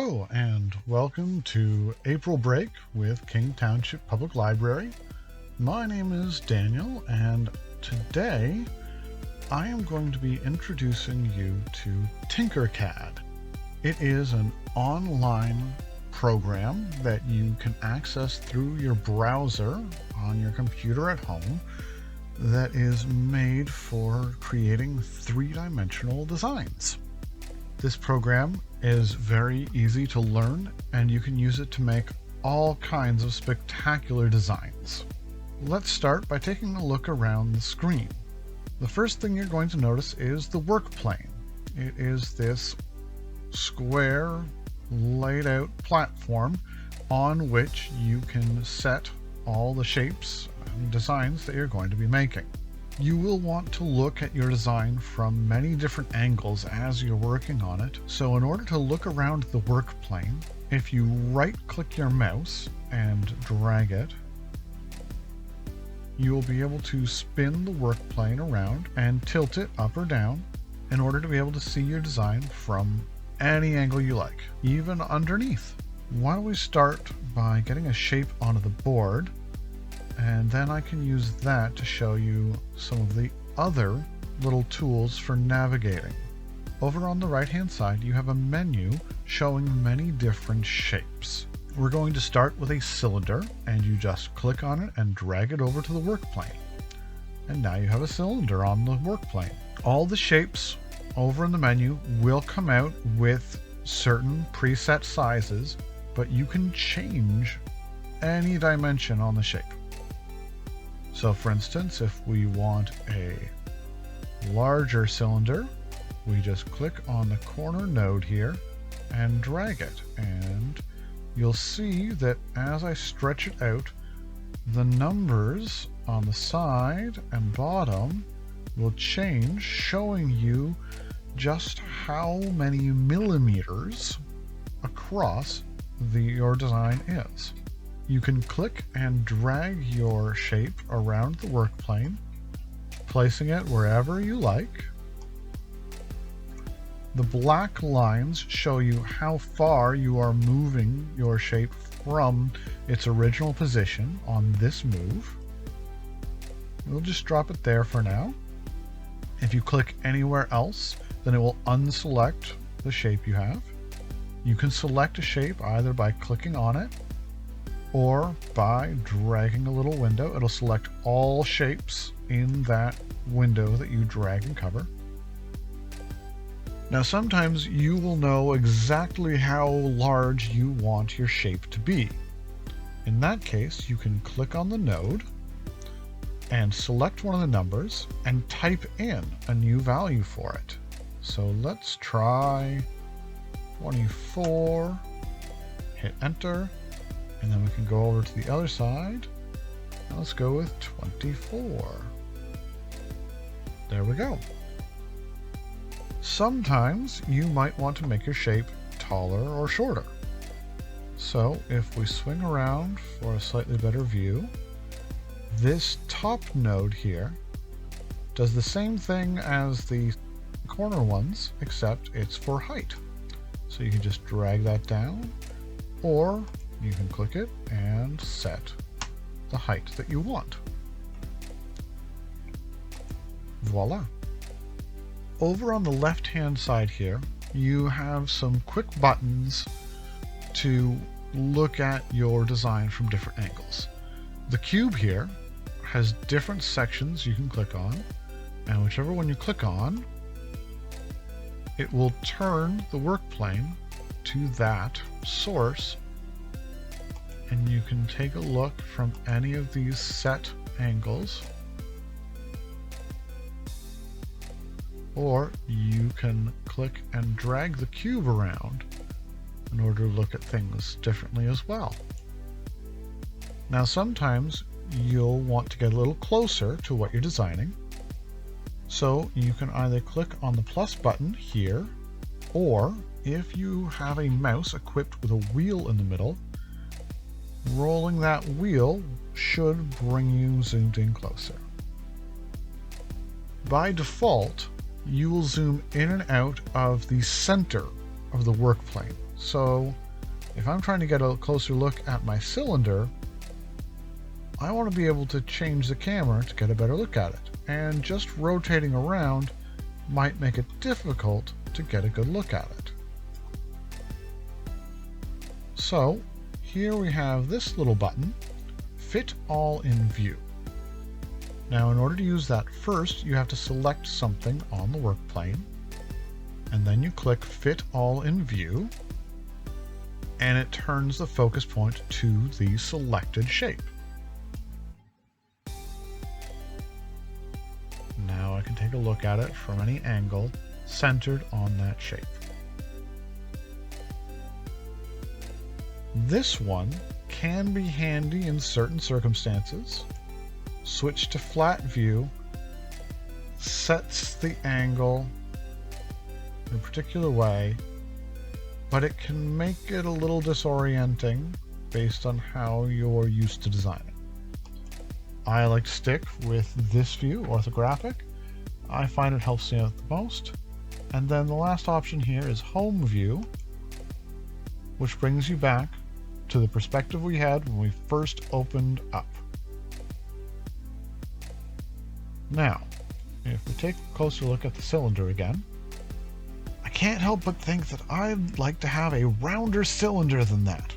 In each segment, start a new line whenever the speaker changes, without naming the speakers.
Hello and welcome to April Break with King Township Public Library. My name is Daniel and today I am going to be introducing you to TinkerCad. It is an online program that you can access through your browser on your computer at home that is made for creating three-dimensional designs. This program is very easy to learn and you can use it to make all kinds of spectacular designs. Let's start by taking a look around the screen. The first thing you're going to notice is the work plane. It is this square laid out platform on which you can set all the shapes and designs that you're going to be making. You will want to look at your design from many different angles as you're working on it. So in order to look around the work plane, if you right-click your mouse and drag it, you will be able to spin the work plane around and tilt it up or down in order to be able to see your design from any angle you like, even underneath. Why don't we start by getting a shape onto the board, and then I can use that to show you some of the other little tools for navigating. Over on the right hand side you have a menu showing many different shapes. We're going to start with a cylinder, and you just click on it and drag it over to the work plane. And now you have a cylinder on the work plane. All the shapes over in the menu will come out with certain preset sizes, but you can change any dimension on the shape. So for instance, if we want a larger cylinder, we just click on the corner node here and drag it, and you'll see that as I stretch it out, the numbers on the side and bottom will change, showing you just how many millimeters across your design is. You can click and drag your shape around the work plane, placing it wherever you like. The black lines show you how far you are moving your shape from its original position on this move. We'll just drop it there for now. If you click anywhere else, then it will unselect the shape you have. You can select a shape either by clicking on it or by dragging a little window. It'll select all shapes in that window that you drag and cover. Now sometimes you will know exactly how large you want your shape to be. In that case, you can click on the node and select one of the numbers and type in a new value for it. So let's try 24, hit enter, and then we can go over to the other side. Now let's go with 24. There we go. Sometimes you might want to make your shape taller or shorter. So if we swing around for a slightly better view, this top node here does the same thing as the corner ones, except it's for height. So you can just drag that down, or you can click it and set the height that you want. Voila. Over on the left hand side here, you have some quick buttons to look at your design from different angles. The cube here has different sections you can click on, and whichever one you click on, it will turn the work plane to that source, and you can take a look from any of these set angles, or you can click and drag the cube around in order to look at things differently as well. Now sometimes you'll want to get a little closer to what you're designing, so you can either click on the plus button here, or if you have a mouse equipped with a wheel in the middle, rolling that wheel should bring you zoomed in closer. By default, you will zoom in and out of the center of the work plane. So if I'm trying to get a closer look at my cylinder, I want to be able to change the camera to get a better look at it. And just rotating around might make it difficult to get a good look at it. So here we have this little button, Fit All in View. Now in order to use that, first you have to select something on the work plane, and then you click Fit All in View, and it turns the focus point to the selected shape. Now I can take a look at it from any angle centered on that shape. This one can be handy in certain circumstances. Switch to flat view sets the angle in a particular way, but it can make it a little disorienting based on how you're used to designing. I like to stick with this view, orthographic. I find it helps me out the most. And then the last option here is home view, which brings you back to the perspective we had when we first opened up. Now, if we take a closer look at the cylinder again, I can't help but think that I'd like to have a rounder cylinder than that.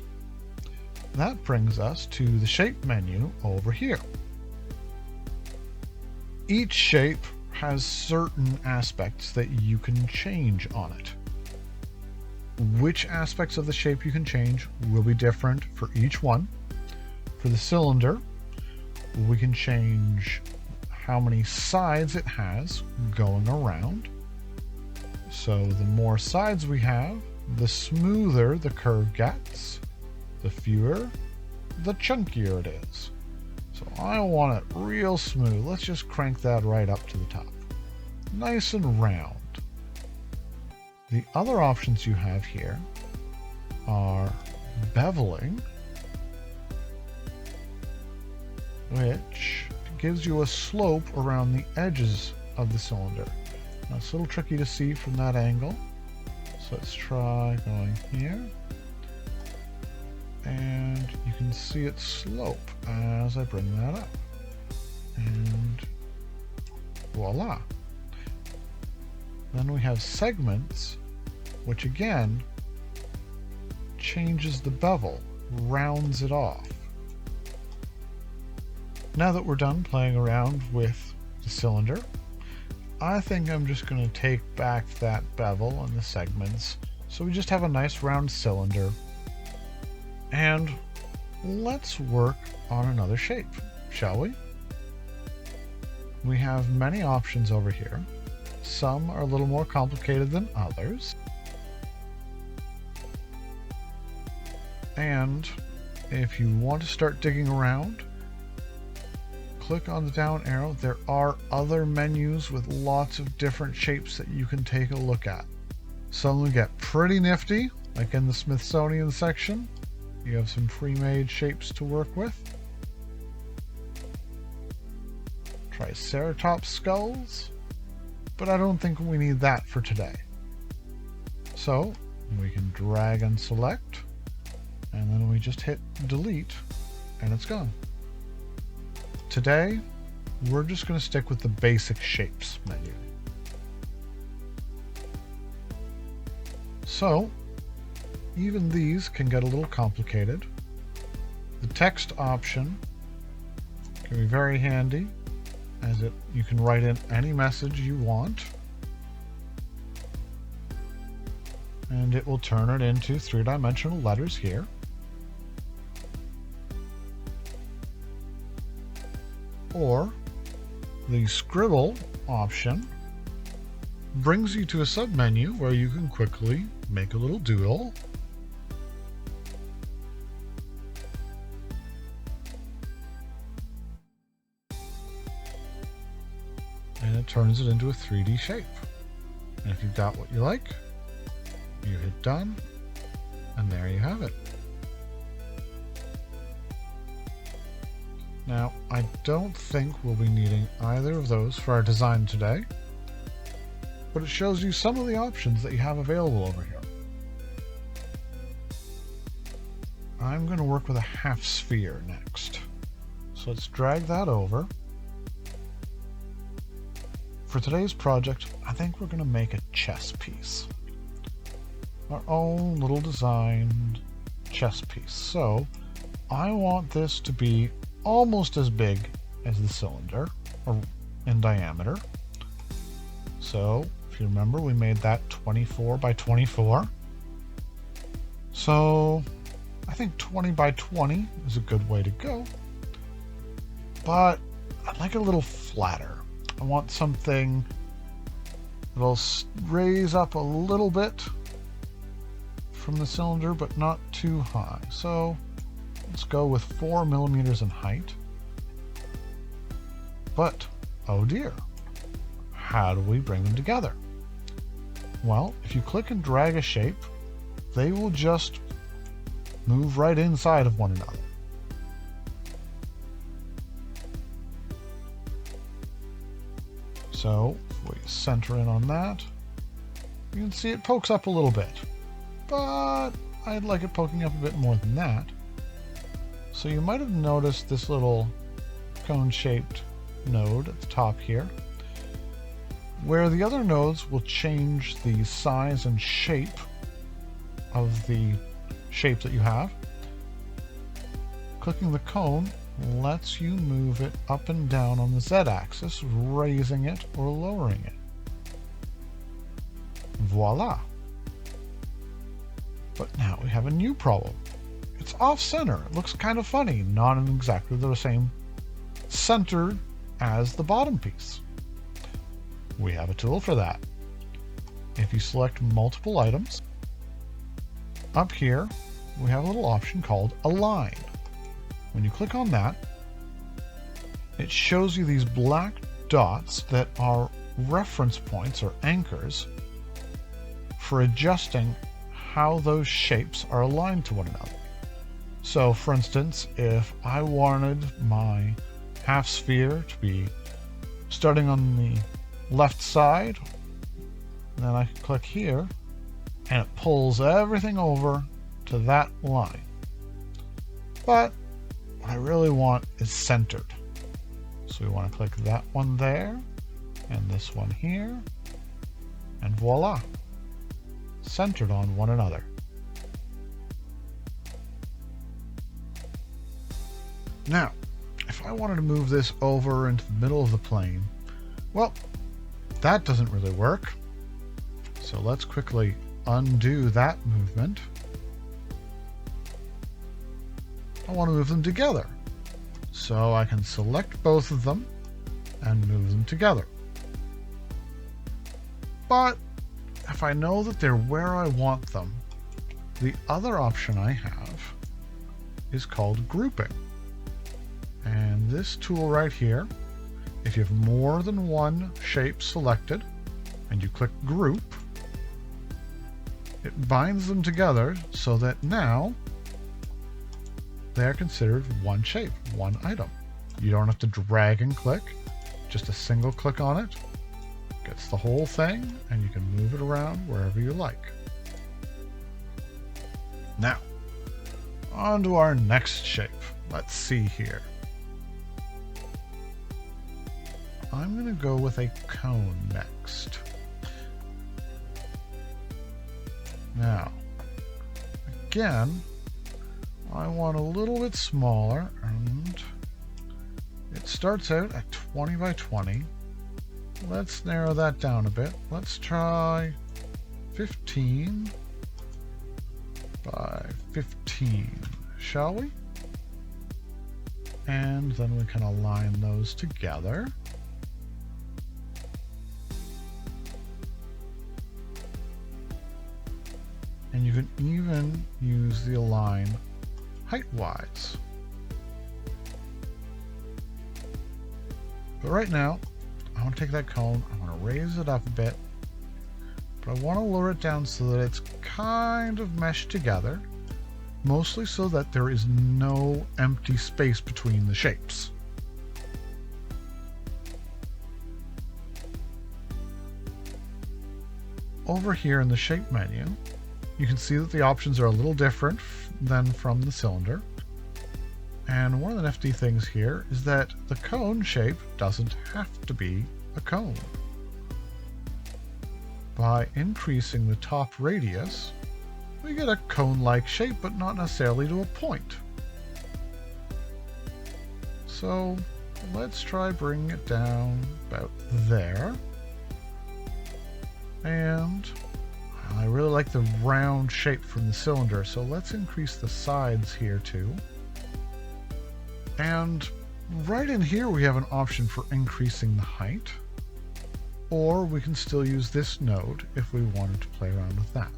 That brings us to the shape menu over here. Each shape has certain aspects that you can change on it. Which aspects of the shape you can change will be different for each one. For the cylinder, we can change how many sides it has going around. So the more sides we have, the smoother the curve gets. The fewer, the chunkier it is. So I want it real smooth. Let's just crank that right up to the top. Nice and round. The other options you have here are beveling, which gives you a slope around the edges of the cylinder. Now it's a little tricky to see from that angle, so let's try going here. And you can see its slope as I bring that up. And voila. Then we have segments, which again changes the bevel, rounds it off. Now that we're done playing around with the cylinder, I think I'm just going to take back that bevel and the segments so we just have a nice round cylinder. And let's work on another shape, shall we? We have many options over here. Some are a little more complicated than others. And if you want to start digging around, click on the down arrow. There are other menus with lots of different shapes that you can take a look at. Some will get pretty nifty, like in the Smithsonian section. You have some pre-made shapes to work with. Triceratops skulls, but I don't think we need that for today. So we can drag and select, and then we just hit delete, and it's gone. Today, we're just going to stick with the basic shapes menu. So, even these can get a little complicated. The text option can be very handy, as you can write in any message you want, and it will turn it into three-dimensional letters here. Or the scribble option brings you to a submenu where you can quickly make a little doodle. And it turns it into a 3D shape. And if you've got what you like, you hit done, and there you have it. Now, I don't think we'll be needing either of those for our design today, but it shows you some of the options that you have available over here. I'm going to work with a half sphere next. So let's drag that over. For today's project, I think we're going to make a chess piece. Our own little designed chess piece. So I want this to be almost as big as the cylinder, or in diameter. So if you remember, we made that 24 by 24. So I think 20 by 20 is a good way to go. But I'd like it a little flatter. I want something that'll raise up a little bit from the cylinder, but not too high. So let's go with 4 millimeters in height. But, oh dear, how do we bring them together? Well, if you click and drag a shape, they will just move right inside of one another. So, if we center in on that, you can see it pokes up a little bit. But I'd like it poking up a bit more than that. So you might have noticed this little cone-shaped node at the top here, where the other nodes will change the size and shape of the shape that you have. Clicking the cone lets you move it up and down on the Z-axis, raising it or lowering it. Voila! But now we have a new problem. It's off-center. It looks kind of funny, not in exactly the same center as the bottom piece. We have a tool for that. If you select multiple items, up here we have a little option called Align. When you click on that, it shows you these black dots that are reference points or anchors for adjusting how those shapes are aligned to one another. So for instance, if I wanted my half sphere to be starting on the left side, then I can click here and it pulls everything over to that line. But what I really want is centered. So we want to click that one there and this one here, and voila, centered on one another. Now, if I wanted to move this over into the middle of the plane, well, that doesn't really work. So let's quickly undo that movement. I want to move them together. So I can select both of them and move them together. But if I know that they're where I want them, the other option I have is called grouping. And this tool right here, if you have more than one shape selected and you click group, it binds them together so that now they're considered one shape, one item. You don't have to drag and click, just a single click on it gets the whole thing, and you can move it around wherever you like. Now, on to our next shape. Let's see here. I'm going to go with a cone next. Now, again, I want a little bit smaller, and it starts out at 20 by 20. Let's narrow that down a bit. Let's try 15 by 15, shall we? And then we can align those together. And you can even use the align height-wise. But right now, I want to take that cone, I want to raise it up a bit, but I want to lower it down so that it's kind of meshed together, mostly so that there is no empty space between the shapes. Over here in the shape menu, You can see that the options are a little different than from the cylinder. And one of the nifty things here is that the cone shape doesn't have to be a cone. By increasing the top radius, we get a cone-like shape, but not necessarily to a point. So let's try bringing it down about there. And I really like the round shape from the cylinder, so let's increase the sides here too. And right in here we have an option for increasing the height, or we can still use this node if we wanted to play around with that.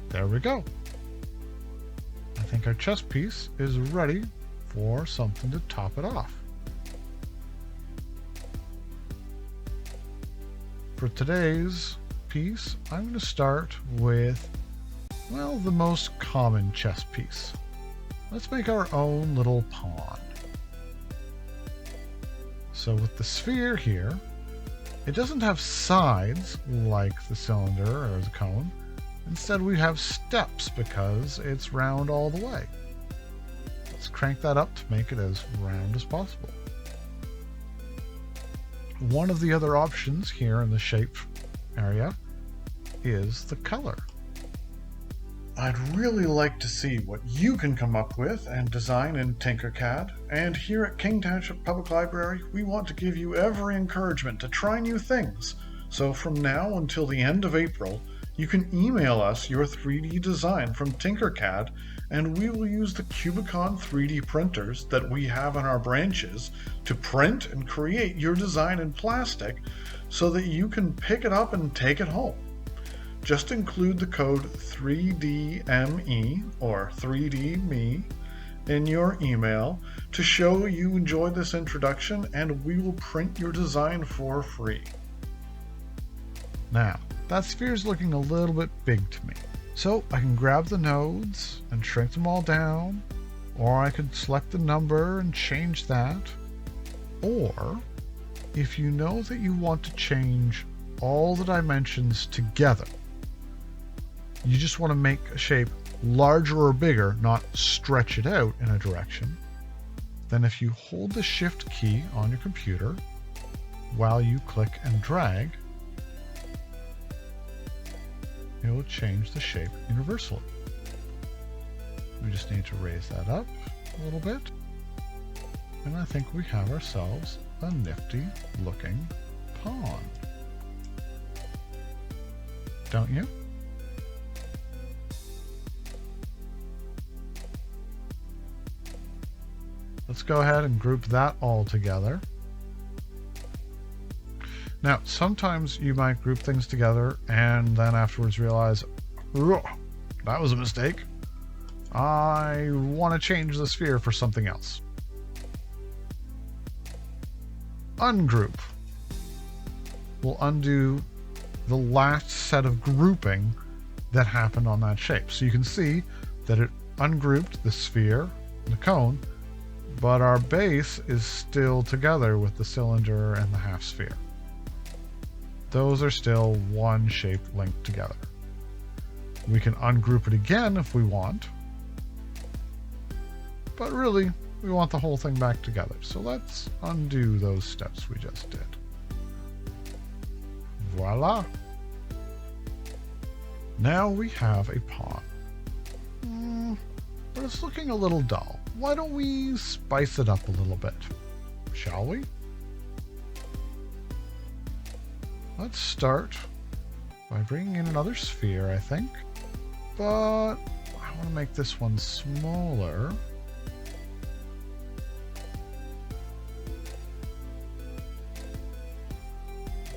There we go. I think our chess piece is ready for something to top it off. For today's piece, I'm going to start with, well, the most common chess piece. Let's make our own little pawn. So with the sphere here, it doesn't have sides like the cylinder or the cone. Instead, we have steps because it's round all the way. Let's crank that up to make it as round as possible. One of the other options here in the shape area is the color. I'd really like to see what you can come up with and design in TinkerCad, and here at King Township Public Library, we want to give you every encouragement to try new things. So from now until the end of April, you can email us your 3D design from TinkerCad, and we will use the Cubicon 3D printers that we have on our branches to print and create your design in plastic so that you can pick it up and take it home. Just include the code 3DME or 3DME in your email to show you enjoyed this introduction, and we will print your design for free. Now, that sphere is looking a little bit big to me. So I can grab the nodes and shrink them all down, or I could select the number and change that. Or if you know that you want to change all the dimensions together, you just want to make a shape larger or bigger, not stretch it out in a direction, then if you hold the Shift key on your computer while you click and drag, it will change the shape universally. We just need to raise that up a little bit, and I think we have ourselves a nifty looking pawn. Don't you? Let's go ahead and group that all together. Now, sometimes you might group things together and then afterwards realize, that was a mistake. I want to change the sphere for something else. Ungroup will undo the last set of grouping that happened on that shape. So you can see that it ungrouped the sphere and the cone, but our base is still together with the cylinder and the half sphere. Those are still one shape linked together. We can ungroup it again if we want, but really we want the whole thing back together. So let's undo those steps we just did. Voila! Now we have a pawn. But it's looking a little dull. Why don't we spice it up a little bit, shall we? Let's start by bringing in another sphere, I think. But I want to make this one smaller.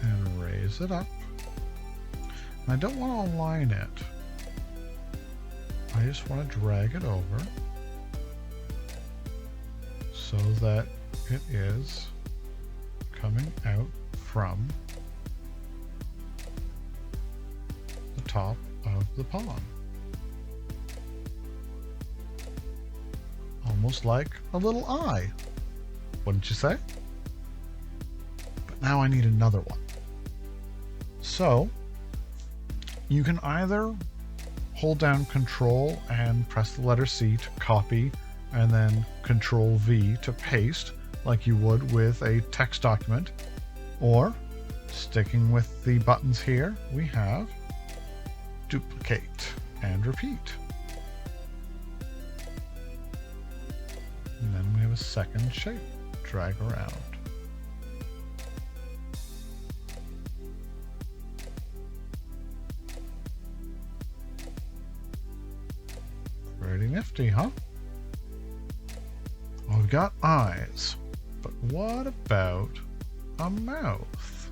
And raise it up. And I don't want to align it. I just want to drag it over so that it is coming out from the top of the pawn. Almost like a little eye, wouldn't you say? But now I need another one. So You can either hold down Control and press the letter C to copy, and then Control V to paste, like you would with a text document. Or, sticking with the buttons here, we have duplicate and repeat. And then we have a second shape. Drag around. Pretty nifty, huh? Well, we've got eyes, but what about a mouth?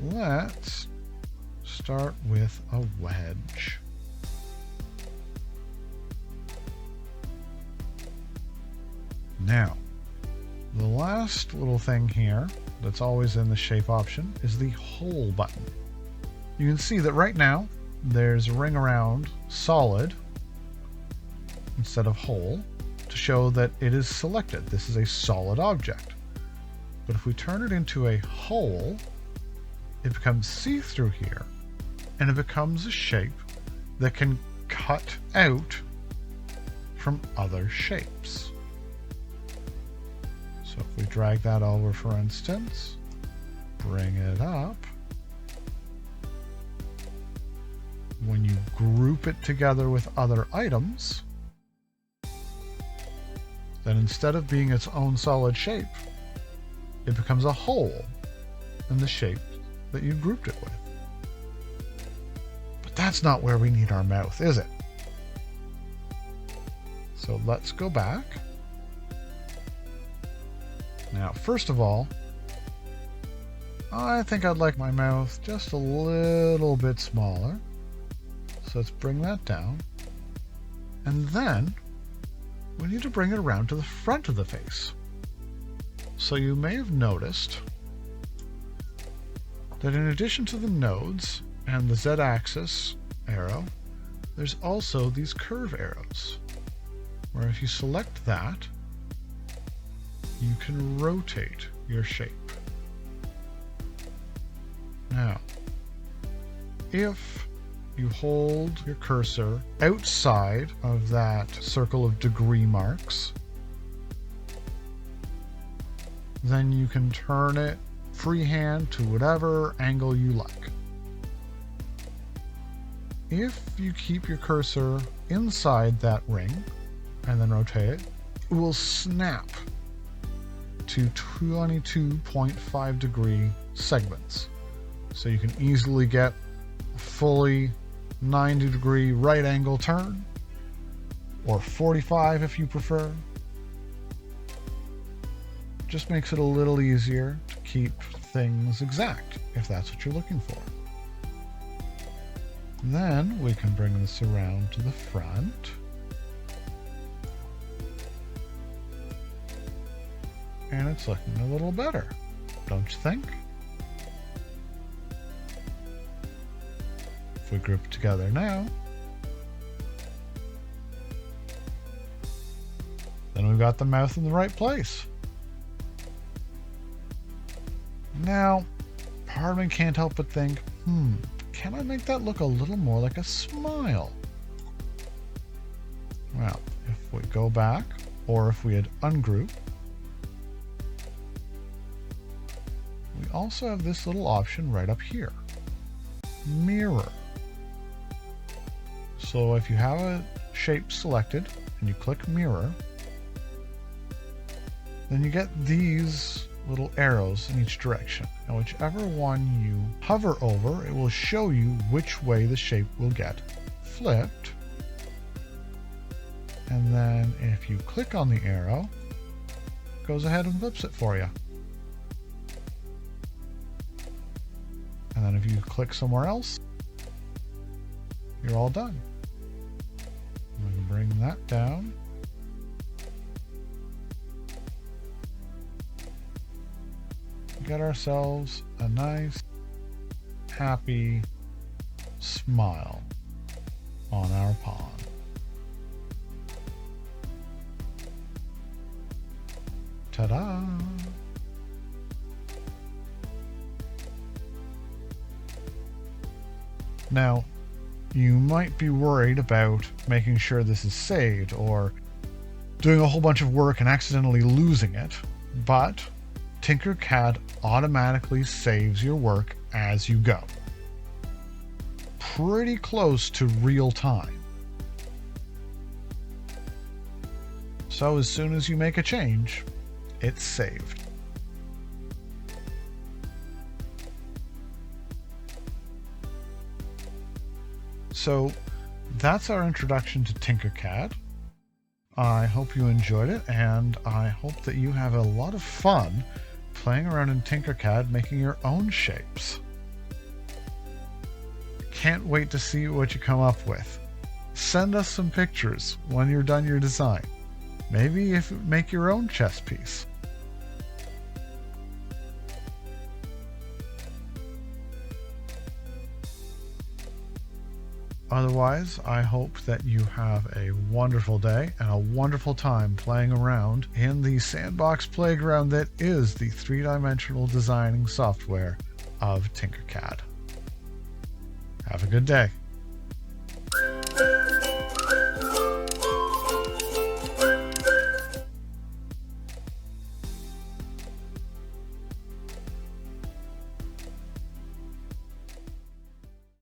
Let's start with a wedge. Now, the last little thing here that's always in the shape option is the hole button. You can see that right now there's a ring around solid instead of hole to show that it is selected. This is a solid object. But if we turn it into a hole, it becomes see-through here, and it becomes a shape that can cut out from other shapes. So if we drag that over, for instance, bring it up, when you group it together with other items, then instead of being its own solid shape, it becomes a hole in the shape that you grouped it with. But that's not where we need our mouth, is it? So let's go back. Now, first of all, I think I'd like my mouth just a little bit smaller. So let's bring that down. And then we need to bring it around to the front of the face. So you may have noticed that in addition to the nodes and the Z-axis arrow, there's also these curve arrows, where if you select that, you can rotate your shape. Now, if you hold your cursor outside of that circle of degree marks, then you can turn it freehand to whatever angle you like. If you keep your cursor inside that ring and then rotate it, it will snap to 22.5 degree segments. So you can easily get a fully 90 degree right angle turn, or 45 if you prefer. Just makes it a little easier to keep things exact if that's what you're looking for. Then we can bring this around to the front. And it's looking a little better, don't you think? If we group it together now, then we've got the mouth in the right place. Now, part of me can't help but think, can I make that look a little more like a smile? Well, if we go back, or if we had ungroup, we also have this little option right up here, mirror. So if you have a shape selected and you click mirror, then you get these little arrows in each direction. And whichever one you hover over, it will show you which way the shape will get flipped. And then if you click on the arrow, it goes ahead and flips it for you. And then if you click somewhere else, you're all done. We can bring that down. Get ourselves a nice, happy smile on our pawn. Ta-da! Now, you might be worried about making sure this is saved or doing a whole bunch of work and accidentally losing it, but TinkerCad automatically saves your work as you go. Pretty close to real time. So as soon as you make a change, it's saved. So that's our introduction to TinkerCad. I hope you enjoyed it, and I hope that you have a lot of fun playing around in TinkerCad making your own shapes. Can't wait to see what you come up with. Send us some pictures when you're done your design. Maybe make your own chess piece. Otherwise, I hope that you have a wonderful day and a wonderful time playing around in the sandbox playground that is the three-dimensional designing software of TinkerCad. Have a good day.